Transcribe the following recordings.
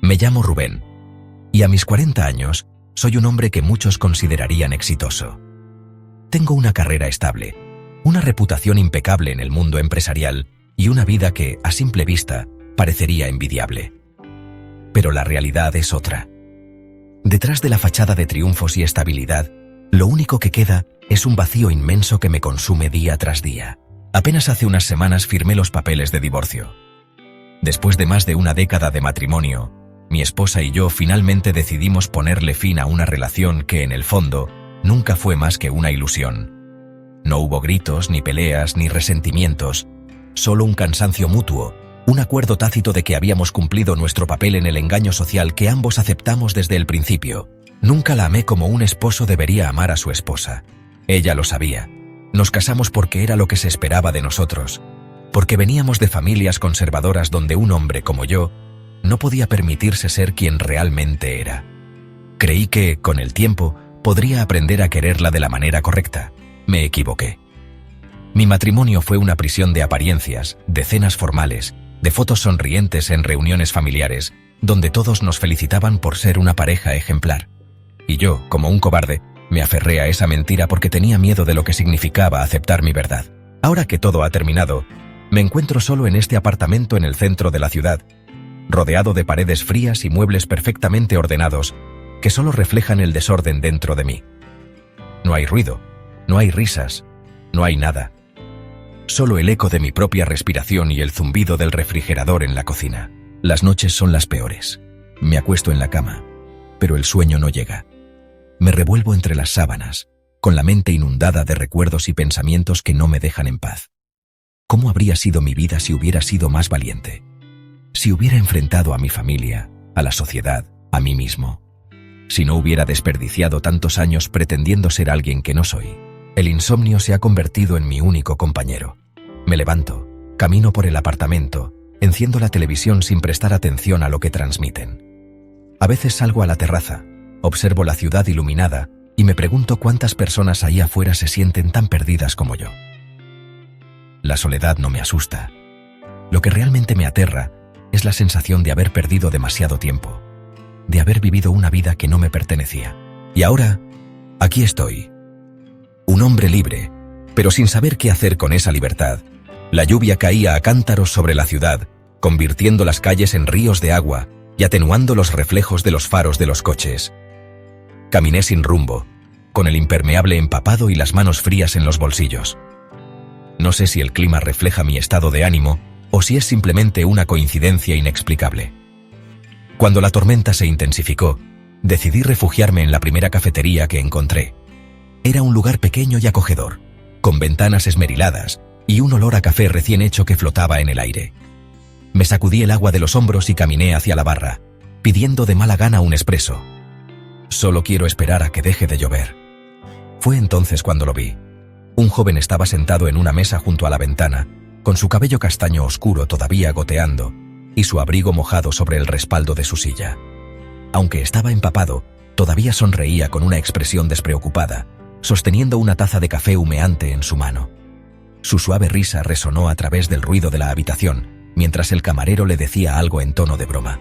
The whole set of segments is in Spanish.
Me llamo Rubén, y a mis 40 años soy un hombre que muchos considerarían exitoso. Tengo una carrera estable, una reputación impecable en el mundo empresarial y una vida que, a simple vista, parecería envidiable. Pero la realidad es otra. Detrás de la fachada de triunfos y estabilidad, lo único que queda es un vacío inmenso que me consume día tras día. Apenas hace unas semanas firmé los papeles de divorcio. Después de más de una década de matrimonio, mi esposa y yo finalmente decidimos ponerle fin a una relación que, en el fondo, nunca fue más que una ilusión. No hubo gritos, ni peleas, ni resentimientos, solo un cansancio mutuo, un acuerdo tácito de que habíamos cumplido nuestro papel en el engaño social que ambos aceptamos desde el principio. Nunca la amé como un esposo debería amar a su esposa. Ella lo sabía. Nos casamos porque era lo que se esperaba de nosotros, porque veníamos de familias conservadoras donde un hombre como yo no podía permitirse ser quien realmente era. Creí que, con el tiempo, podría aprender a quererla de la manera correcta. Me equivoqué. Mi matrimonio fue una prisión de apariencias, de cenas formales, de fotos sonrientes en reuniones familiares, donde todos nos felicitaban por ser una pareja ejemplar. Y yo, como un cobarde, me aferré a esa mentira porque tenía miedo de lo que significaba aceptar mi verdad. Ahora que todo ha terminado, me encuentro solo en este apartamento en el centro de la ciudad, rodeado de paredes frías y muebles perfectamente ordenados, que solo reflejan el desorden dentro de mí. No hay ruido, no hay risas, no hay nada. Solo el eco de mi propia respiración y el zumbido del refrigerador en la cocina. Las noches son las peores. Me acuesto en la cama, pero el sueño no llega. Me revuelvo entre las sábanas, con la mente inundada de recuerdos y pensamientos que no me dejan en paz. ¿Cómo habría sido mi vida si hubiera sido más valiente? Si hubiera enfrentado a mi familia, a la sociedad, a mí mismo. Si no hubiera desperdiciado tantos años pretendiendo ser alguien que no soy. El insomnio se ha convertido en mi único compañero. Me levanto, camino por el apartamento, enciendo la televisión sin prestar atención a lo que transmiten. A veces salgo a la terraza, observo la ciudad iluminada y me pregunto cuántas personas ahí afuera se sienten tan perdidas como yo. La soledad no me asusta. Lo que realmente me aterra es la sensación de haber perdido demasiado tiempo, de haber vivido una vida que no me pertenecía. Y ahora, aquí estoy. Un hombre libre, pero sin saber qué hacer con esa libertad. La lluvia caía a cántaros sobre la ciudad, convirtiendo las calles en ríos de agua y atenuando los reflejos de los faros de los coches. Caminé sin rumbo, con el impermeable empapado y las manos frías en los bolsillos. No sé si el clima refleja mi estado de ánimo o si es simplemente una coincidencia inexplicable. Cuando la tormenta se intensificó, decidí refugiarme en la primera cafetería que encontré. Era un lugar pequeño y acogedor, con ventanas esmeriladas y un olor a café recién hecho que flotaba en el aire. Me sacudí el agua de los hombros y caminé hacia la barra, pidiendo de mala gana un espresso. Solo quiero esperar a que deje de llover. Fue entonces cuando lo vi. Un joven estaba sentado en una mesa junto a la ventana, con su cabello castaño oscuro todavía goteando y su abrigo mojado sobre el respaldo de su silla. Aunque estaba empapado, todavía sonreía con una expresión despreocupada, sosteniendo una taza de café humeante en su mano. Su suave risa resonó a través del ruido de la habitación, mientras el camarero le decía algo en tono de broma.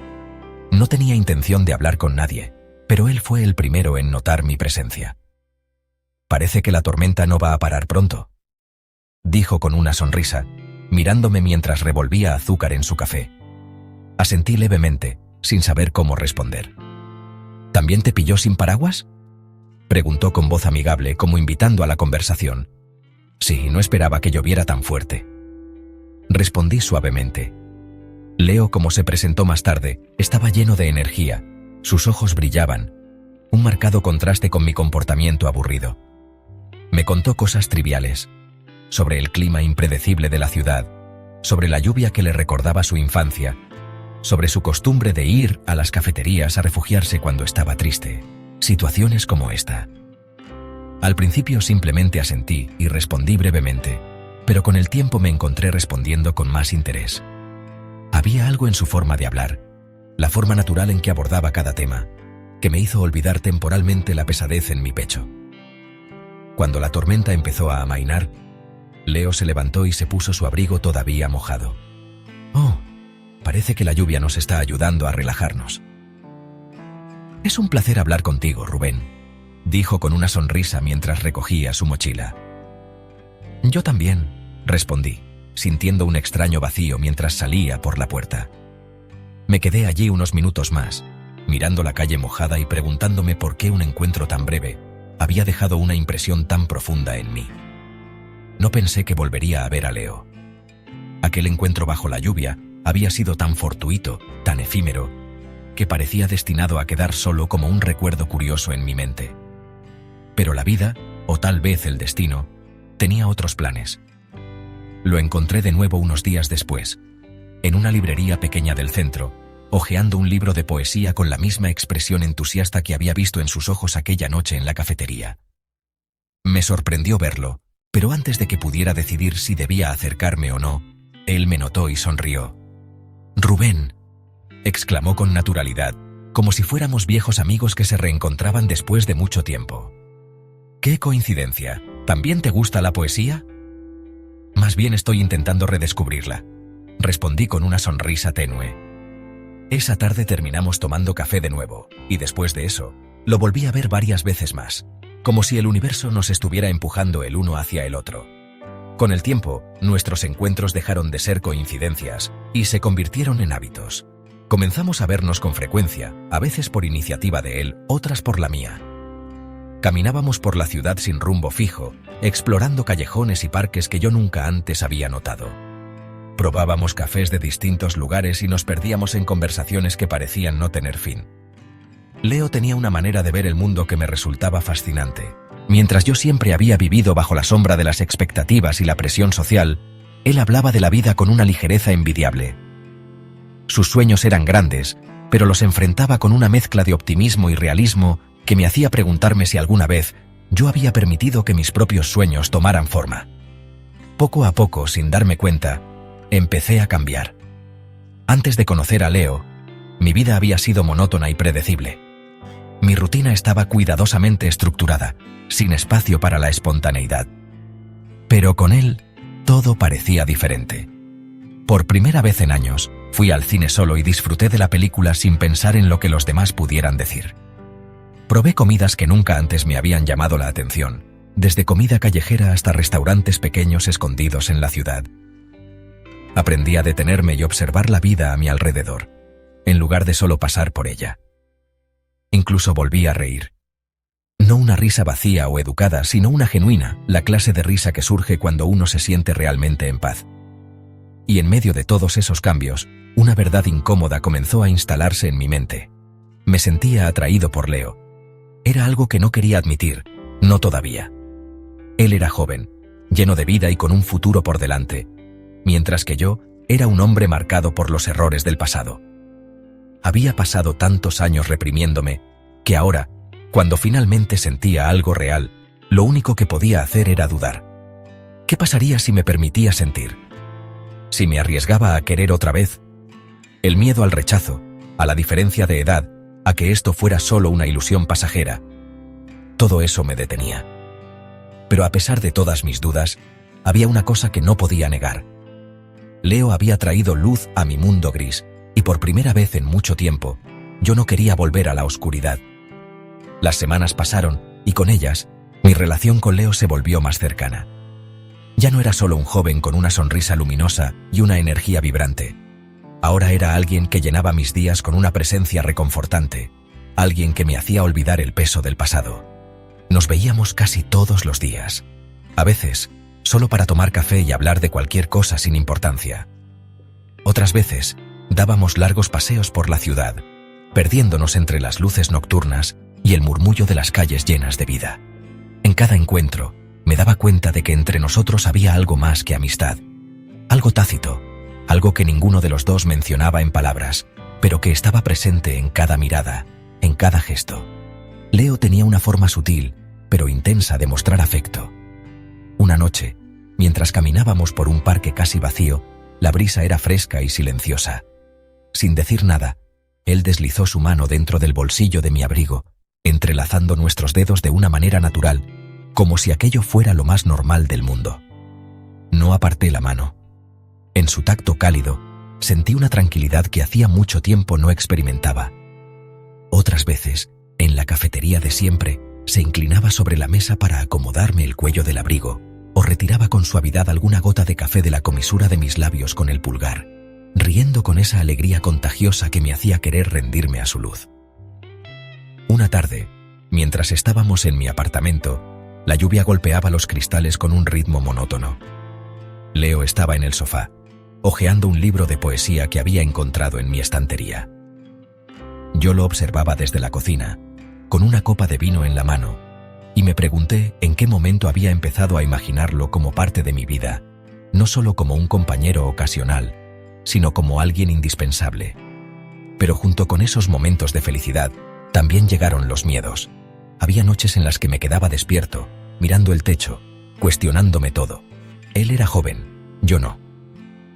No tenía intención de hablar con nadie, pero él fue el primero en notar mi presencia. «Parece que la tormenta no va a parar pronto», dijo con una sonrisa, mirándome mientras revolvía azúcar en su café. Asentí levemente, sin saber cómo responder. «¿También te pilló sin paraguas?», preguntó con voz amigable, como invitando a la conversación. «Sí, no esperaba que lloviera tan fuerte», respondí suavemente. Leo, como se presentó más tarde, estaba lleno de energía. Sus ojos brillaban, un marcado contraste con mi comportamiento aburrido. Me contó cosas triviales, sobre el clima impredecible de la ciudad, sobre la lluvia que le recordaba su infancia, sobre su costumbre de ir a las cafeterías a refugiarse cuando estaba triste. Situaciones como esta. Al principio simplemente asentí y respondí brevemente, pero con el tiempo me encontré respondiendo con más interés. Había algo en su forma de hablar, la forma natural en que abordaba cada tema, que me hizo olvidar temporalmente la pesadez en mi pecho. Cuando la tormenta empezó a amainar, Leo se levantó y se puso su abrigo todavía mojado. «Oh, parece que la lluvia nos está ayudando a relajarnos», Es un placer hablar contigo, Rubén, dijo con una sonrisa mientras recogía su mochila. Yo también, respondí, sintiendo un extraño vacío mientras salía por la puerta. Me quedé allí unos minutos más, mirando la calle mojada y preguntándome por qué un encuentro tan breve había dejado una impresión tan profunda en mí. No pensé que volvería a ver a Leo. Aquel encuentro bajo la lluvia había sido tan fortuito, tan efímero, que parecía destinado a quedar solo como un recuerdo curioso en mi mente. Pero la vida, o tal vez el destino, tenía otros planes. Lo encontré de nuevo unos días después, en una librería pequeña del centro, hojeando un libro de poesía con la misma expresión entusiasta que había visto en sus ojos aquella noche en la cafetería. Me sorprendió verlo, pero antes de que pudiera decidir si debía acercarme o no, él me notó y sonrió. «Rubén», exclamó con naturalidad, como si fuéramos viejos amigos que se reencontraban después de mucho tiempo. «¡Qué coincidencia! ¿También te gusta la poesía?» «Más bien estoy intentando redescubrirla», respondí con una sonrisa tenue. Esa tarde terminamos tomando café de nuevo, y después de eso, lo volví a ver varias veces más, como si el universo nos estuviera empujando el uno hacia el otro. Con el tiempo, nuestros encuentros dejaron de ser coincidencias y se convirtieron en hábitos. Comenzamos a vernos con frecuencia, a veces por iniciativa de él, otras por la mía. Caminábamos por la ciudad sin rumbo fijo, explorando callejones y parques que yo nunca antes había notado. Probábamos cafés de distintos lugares y nos perdíamos en conversaciones que parecían no tener fin. Leo tenía una manera de ver el mundo que me resultaba fascinante. Mientras yo siempre había vivido bajo la sombra de las expectativas y la presión social, él hablaba de la vida con una ligereza envidiable. Sus sueños eran grandes, pero los enfrentaba con una mezcla de optimismo y realismo que me hacía preguntarme si alguna vez yo había permitido que mis propios sueños tomaran forma. Poco a poco, sin darme cuenta, empecé a cambiar. Antes de conocer a Leo, mi vida había sido monótona y predecible. Mi rutina estaba cuidadosamente estructurada, sin espacio para la espontaneidad. Pero con él, todo parecía diferente. Por primera vez en años, fui al cine solo y disfruté de la película sin pensar en lo que los demás pudieran decir. Probé comidas que nunca antes me habían llamado la atención, desde comida callejera hasta restaurantes pequeños escondidos en la ciudad. Aprendí a detenerme y observar la vida a mi alrededor, en lugar de solo pasar por ella. Incluso volví a reír. No una risa vacía o educada, sino una genuina, la clase de risa que surge cuando uno se siente realmente en paz. Y en medio de todos esos cambios, una verdad incómoda comenzó a instalarse en mi mente. Me sentía atraído por Leo. Era algo que no quería admitir, no todavía. Él era joven, lleno de vida y con un futuro por delante, mientras que yo era un hombre marcado por los errores del pasado. Había pasado tantos años reprimiéndome, que ahora, cuando finalmente sentía algo real, lo único que podía hacer era dudar. ¿Qué pasaría si me permitía sentir? Si me arriesgaba a querer otra vez. El miedo al rechazo, a la diferencia de edad, a que esto fuera solo una ilusión pasajera. Todo eso me detenía. Pero a pesar de todas mis dudas, había una cosa que no podía negar. Leo había traído luz a mi mundo gris, y por primera vez en mucho tiempo, yo no quería volver a la oscuridad. Las semanas pasaron, y con ellas, mi relación con Leo se volvió más cercana. Ya no era solo un joven con una sonrisa luminosa y una energía vibrante. Ahora era alguien que llenaba mis días con una presencia reconfortante, alguien que me hacía olvidar el peso del pasado. Nos veíamos casi todos los días, a veces solo para tomar café y hablar de cualquier cosa sin importancia. Otras veces, dábamos largos paseos por la ciudad, perdiéndonos entre las luces nocturnas y el murmullo de las calles llenas de vida. En cada encuentro, me daba cuenta de que entre nosotros había algo más que amistad, algo tácito, algo que ninguno de los dos mencionaba en palabras, pero que estaba presente en cada mirada, en cada gesto. Leo tenía una forma sutil, pero intensa de mostrar afecto. Una noche, mientras caminábamos por un parque casi vacío, la brisa era fresca y silenciosa. Sin decir nada, él deslizó su mano dentro del bolsillo de mi abrigo, entrelazando nuestros dedos de una manera natural, como si aquello fuera lo más normal del mundo. No aparté la mano. En su tacto cálido, sentí una tranquilidad que hacía mucho tiempo no experimentaba. Otras veces, en la cafetería de siempre, se inclinaba sobre la mesa para acomodarme el cuello del abrigo, o retiraba con suavidad alguna gota de café de la comisura de mis labios con el pulgar, riendo con esa alegría contagiosa que me hacía querer rendirme a su luz. Una tarde, mientras estábamos en mi apartamento, la lluvia golpeaba los cristales con un ritmo monótono. Leo estaba en el sofá, hojeando un libro de poesía que había encontrado en mi estantería. Yo lo observaba desde la cocina, con una copa de vino en la mano, y me pregunté en qué momento había empezado a imaginarlo como parte de mi vida, no solo como un compañero ocasional, sino como alguien indispensable. Pero junto con esos momentos de felicidad, también llegaron los miedos. Había noches en las que me quedaba despierto, mirando el techo, cuestionándome todo. Él era joven, yo no.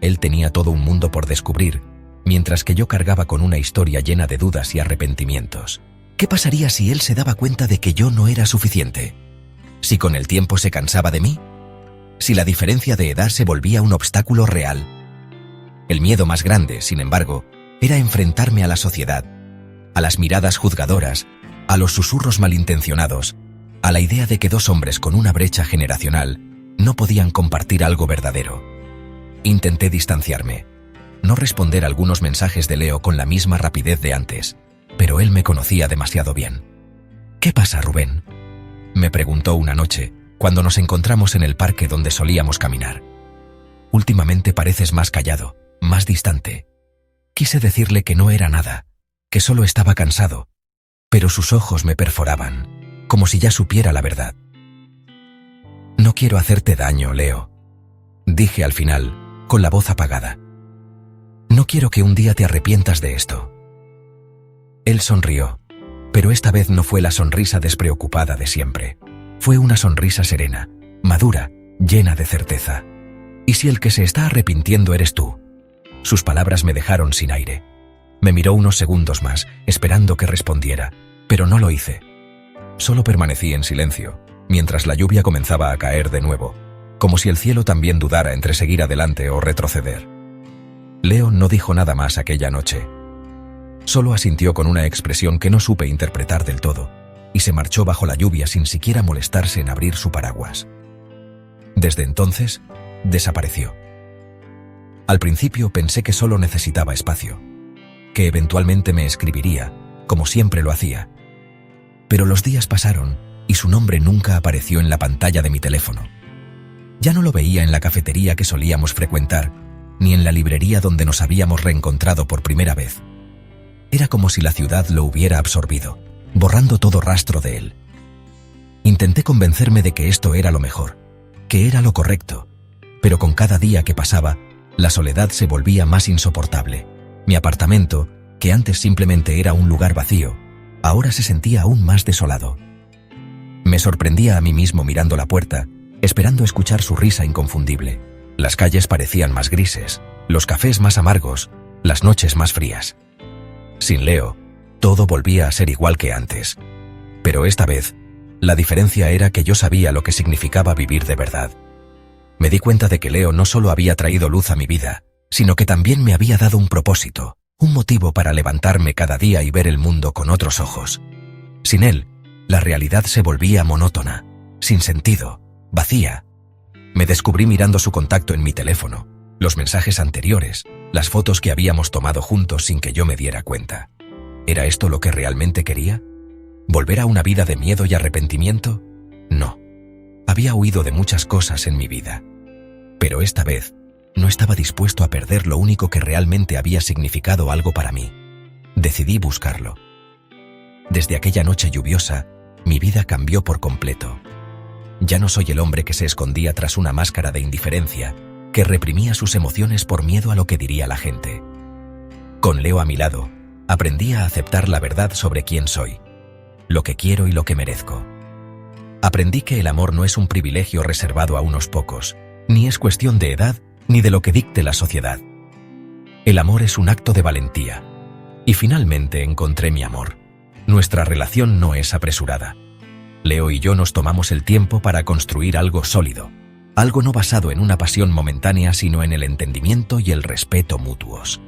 Él tenía todo un mundo por descubrir, mientras que yo cargaba con una historia llena de dudas y arrepentimientos. ¿Qué pasaría si él se daba cuenta de que yo no era suficiente? ¿Si con el tiempo se cansaba de mí? ¿Si la diferencia de edad se volvía un obstáculo real? El miedo más grande, sin embargo, era enfrentarme a la sociedad, a las miradas juzgadoras, a los susurros malintencionados, a la idea de que dos hombres con una brecha generacional no podían compartir algo verdadero. Intenté distanciarme, no responder algunos mensajes de Leo con la misma rapidez de antes, pero él me conocía demasiado bien. ¿Qué pasa, Rubén?, me preguntó una noche, cuando nos encontramos en el parque donde solíamos caminar. Últimamente pareces más callado, más distante. Quise decirle que no era nada, que solo estaba cansado, pero sus ojos me perforaban, como si ya supiera la verdad. No quiero hacerte daño, Leo, dije al final, con la voz apagada. No quiero que un día te arrepientas de esto. Él sonrió, pero esta vez no fue la sonrisa despreocupada de siempre. Fue una sonrisa serena, madura, llena de certeza. ¿Y si el que se está arrepintiendo eres tú? Sus palabras me dejaron sin aire. Me miró unos segundos más, esperando que respondiera, pero no lo hice. Solo permanecí en silencio, mientras la lluvia comenzaba a caer de nuevo, como si el cielo también dudara entre seguir adelante o retroceder. Leo no dijo nada más aquella noche. Solo asintió con una expresión que no supe interpretar del todo, y se marchó bajo la lluvia sin siquiera molestarse en abrir su paraguas. Desde entonces, desapareció. Al principio pensé que solo necesitaba espacio, que eventualmente me escribiría, como siempre lo hacía. Pero los días pasaron y su nombre nunca apareció en la pantalla de mi teléfono. Ya no lo veía en la cafetería que solíamos frecuentar, ni en la librería donde nos habíamos reencontrado por primera vez. Era como si la ciudad lo hubiera absorbido, borrando todo rastro de él. Intenté convencerme de que esto era lo mejor, que era lo correcto, pero con cada día que pasaba, la soledad se volvía más insoportable. Mi apartamento, que antes simplemente era un lugar vacío, ahora se sentía aún más desolado. Me sorprendía a mí mismo mirando la puerta, esperando escuchar su risa inconfundible. Las calles parecían más grises, los cafés más amargos, las noches más frías. Sin Leo, todo volvía a ser igual que antes. Pero esta vez, la diferencia era que yo sabía lo que significaba vivir de verdad. Me di cuenta de que Leo no solo había traído luz a mi vida, sino que también me había dado un propósito, un motivo para levantarme cada día y ver el mundo con otros ojos. Sin él, la realidad se volvía monótona, sin sentido, vacía. Me descubrí mirando su contacto en mi teléfono, los mensajes anteriores, las fotos que habíamos tomado juntos sin que yo me diera cuenta. ¿Era esto lo que realmente quería? ¿Volver a una vida de miedo y arrepentimiento? No. Había huido de muchas cosas en mi vida. Pero esta vez, no estaba dispuesto a perder lo único que realmente había significado algo para mí. Decidí buscarlo. Desde aquella noche lluviosa, mi vida cambió por completo. Ya no soy el hombre que se escondía tras una máscara de indiferencia, que reprimía sus emociones por miedo a lo que diría la gente. Con Leo a mi lado, aprendí a aceptar la verdad sobre quién soy, lo que quiero y lo que merezco. Aprendí que el amor no es un privilegio reservado a unos pocos, ni es cuestión de edad ni de lo que dicte la sociedad. El amor es un acto de valentía. Y finalmente encontré mi amor. Nuestra relación no es apresurada. Leo y yo nos tomamos el tiempo para construir algo sólido, algo no basado en una pasión momentánea, sino en el entendimiento y el respeto mutuos.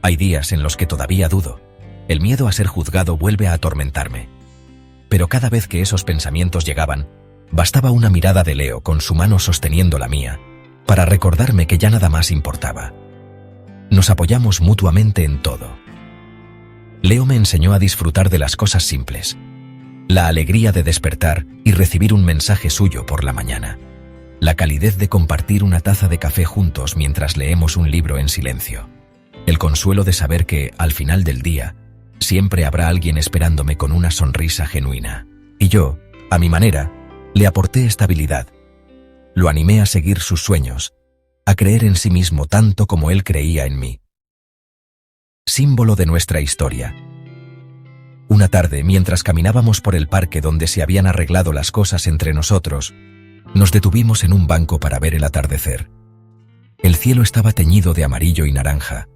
Hay días en los que todavía dudo. El miedo a ser juzgado vuelve a atormentarme. Pero cada vez que esos pensamientos llegaban, bastaba una mirada de Leo con su mano sosteniendo la mía para recordarme que ya nada más importaba. Nos apoyamos mutuamente en todo. Leo me enseñó a disfrutar de las cosas simples, la alegría de despertar y recibir un mensaje suyo por la mañana, la calidez de compartir una taza de café juntos mientras leemos un libro en silencio, el consuelo de saber que, al final del día, siempre habrá alguien esperándome con una sonrisa genuina. Y yo, a mi manera, le aporté estabilidad. Lo animé a seguir sus sueños, a creer en sí mismo tanto como él creía en mí. Símbolo de nuestra historia. Una tarde, mientras caminábamos por el parque donde se habían arreglado las cosas entre nosotros, nos detuvimos en un banco para ver el atardecer. El cielo estaba teñido de amarillo y naranja.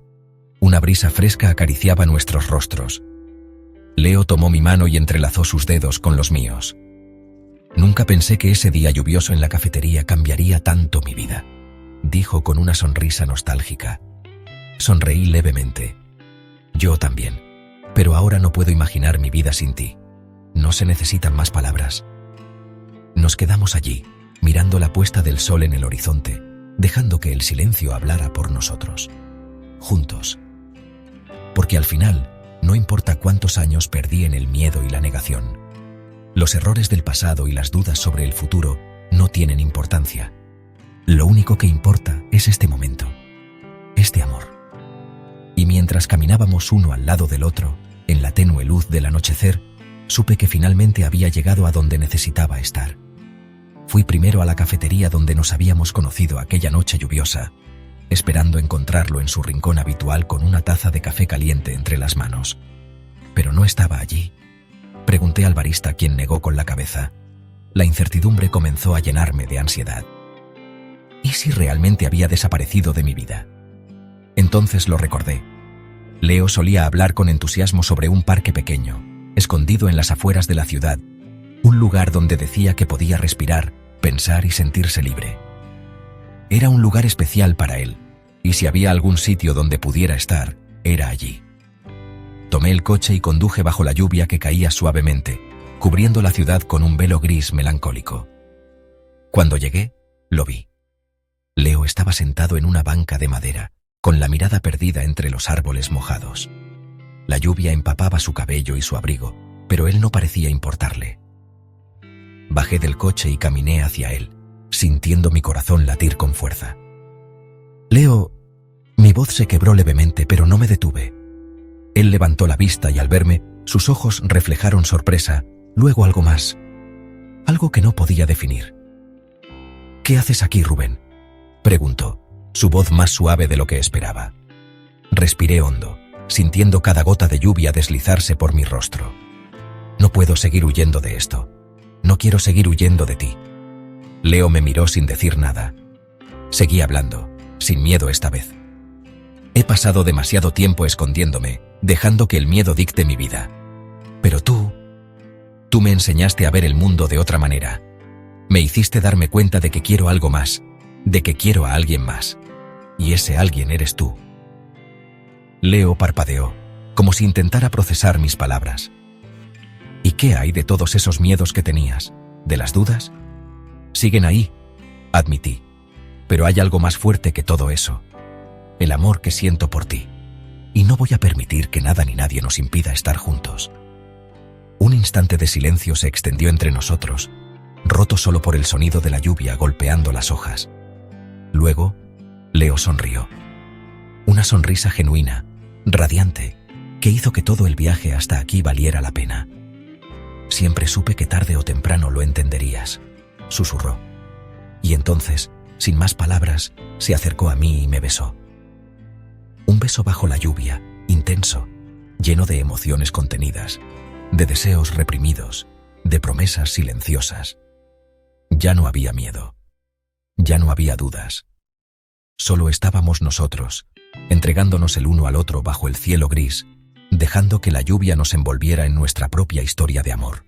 Una brisa fresca acariciaba nuestros rostros. Leo tomó mi mano y entrelazó sus dedos con los míos. Nunca pensé que ese día lluvioso en la cafetería cambiaría tanto mi vida, dijo con una sonrisa nostálgica. Sonreí levemente. Yo también, pero ahora no puedo imaginar mi vida sin ti. No se necesitan más palabras. Nos quedamos allí, mirando la puesta del sol en el horizonte, dejando que el silencio hablara por nosotros. Juntos. Porque al final, no importa cuántos años perdí en el miedo y la negación. Los errores del pasado y las dudas sobre el futuro no tienen importancia. Lo único que importa es este momento, este amor. Y mientras caminábamos uno al lado del otro, en la tenue luz del anochecer, supe que finalmente había llegado a donde necesitaba estar. Fui primero a la cafetería donde nos habíamos conocido aquella noche lluviosa, esperando encontrarlo en su rincón habitual con una taza de café caliente entre las manos. Pero no estaba allí. Pregunté al barista, quien negó con la cabeza. La incertidumbre comenzó a llenarme de ansiedad. ¿Y si realmente había desaparecido de mi vida? Entonces lo recordé. Leo solía hablar con entusiasmo sobre un parque pequeño, escondido en las afueras de la ciudad, un lugar donde decía que podía respirar, pensar y sentirse libre. Era un lugar especial para él, y si había algún sitio donde pudiera estar, era allí. Tomé el coche y conduje bajo la lluvia que caía suavemente, cubriendo la ciudad con un velo gris melancólico. Cuando llegué, lo vi. Leo estaba sentado en una banca de madera, con la mirada perdida entre los árboles mojados. La lluvia empapaba su cabello y su abrigo, pero él no parecía importarle. Bajé del coche y caminé hacia él, sintiendo mi corazón latir con fuerza. Leo, mi voz se quebró levemente, pero no me detuve. Él levantó la vista y al verme, sus ojos reflejaron sorpresa, luego algo más, algo que no podía definir. ¿Qué haces aquí, Rubén?, preguntó, su voz más suave de lo que esperaba. Respiré hondo, sintiendo cada gota de lluvia deslizarse por mi rostro. No puedo seguir huyendo de esto. No quiero seguir huyendo de ti. Leo me miró sin decir nada. Seguí hablando, sin miedo esta vez. He pasado demasiado tiempo escondiéndome, dejando que el miedo dicte mi vida. Pero tú me enseñaste a ver el mundo de otra manera. Me hiciste darme cuenta de que quiero algo más, de que quiero a alguien más. Y ese alguien eres tú. Leo parpadeó, como si intentara procesar mis palabras. ¿Y qué hay de todos esos miedos que tenías? ¿De las dudas? Siguen ahí, admití. Pero hay algo más fuerte que todo eso. El amor que siento por ti. Y no voy a permitir que nada ni nadie nos impida estar juntos. Un instante de silencio se extendió entre nosotros, roto solo por el sonido de la lluvia golpeando las hojas. Luego, Leo sonrió. Una sonrisa genuina, radiante, que hizo que todo el viaje hasta aquí valiera la pena. Siempre supe que tarde o temprano lo entenderías, susurró. Y entonces, sin más palabras, se acercó a mí y me besó. Un beso bajo la lluvia, intenso, lleno de emociones contenidas, de deseos reprimidos, de promesas silenciosas. Ya no había miedo. Ya no había dudas. Solo estábamos nosotros, entregándonos el uno al otro bajo el cielo gris, dejando que la lluvia nos envolviera en nuestra propia historia de amor.